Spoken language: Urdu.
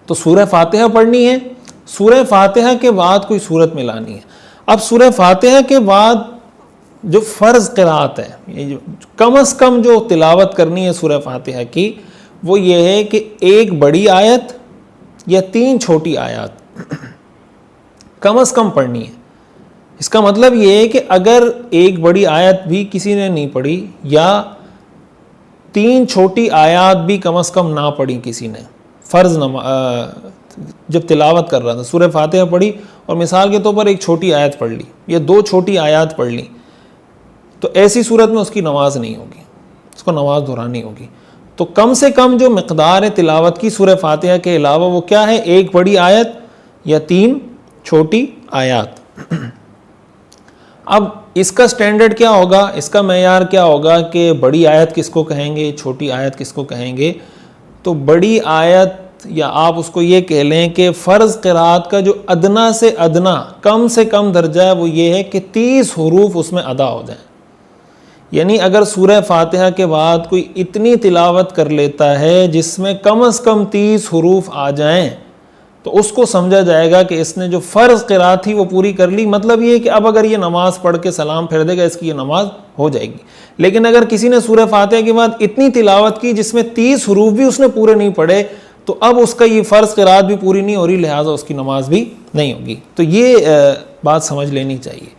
تو سورہ فاتحہ پڑھنی ہے، سورہ فاتحہ کے بعد کوئی سورت ملانی ہے۔ اب سورہ فاتحہ کے بعد جو فرض قرات ہے، یہ جو کم از کم جو تلاوت کرنی ہے سورہ فاتحہ کی، وہ یہ ہے کہ ایک بڑی آیت یا 3 چھوٹی آیات کم از کم پڑھنی ہے۔ اس کا مطلب یہ ہے کہ اگر ایک بڑی آیت بھی کسی نے نہیں پڑھی یا 3 چھوٹی آیات بھی کم از کم نہ پڑھی کسی نے، فرض جب تلاوت کر رہا تھا سورہ فاتحہ پڑھی اور مثال کے طور پر ایک چھوٹی آیت پڑھ لی یا 2 چھوٹی آیات پڑھ لی، تو ایسی صورت میں اس کی نماز نہیں ہوگی، اس کو نماز دہرانی ہوگی۔ تو کم سے کم جو مقدار ہے تلاوت کی سورہ فاتحہ کے علاوہ وہ کیا ہے؟ ایک بڑی آیت یا 3 چھوٹی آیات۔ اب اس کا سٹینڈرڈ کیا ہوگا، اس کا معیار کیا ہوگا کہ بڑی آیت کس کو کہیں گے، چھوٹی آیت کس کو کہیں گے؟ تو بڑی آیت یا آپ اس کو یہ کہہ لیں کہ فرض قرات کا جو ادنا سے ادنا کم سے کم درجہ ہے وہ یہ ہے کہ 30 حروف اس میں ادا ہو جائیں۔ یعنی اگر سورہ فاتحہ کے بعد کوئی اتنی تلاوت کر لیتا ہے جس میں کم از کم 30 حروف آ جائیں تو اس کو سمجھا جائے گا کہ اس نے جو فرض قرات تھی وہ پوری کر لی۔ مطلب یہ ہے کہ اب اگر یہ نماز پڑھ کے سلام پھیر دے گا اس کی یہ نماز ہو جائے گی۔ لیکن اگر کسی نے سورہ فاتحہ کے بعد اتنی تلاوت کی جس میں 30 حروف بھی اس نے پورے نہیں پڑھے تو اب اس کا یہ فرض قرات بھی پوری نہیں ہو رہی، لہٰذا اس کی نماز بھی نہیں ہوگی۔ تو یہ بات سمجھ لینی چاہیے۔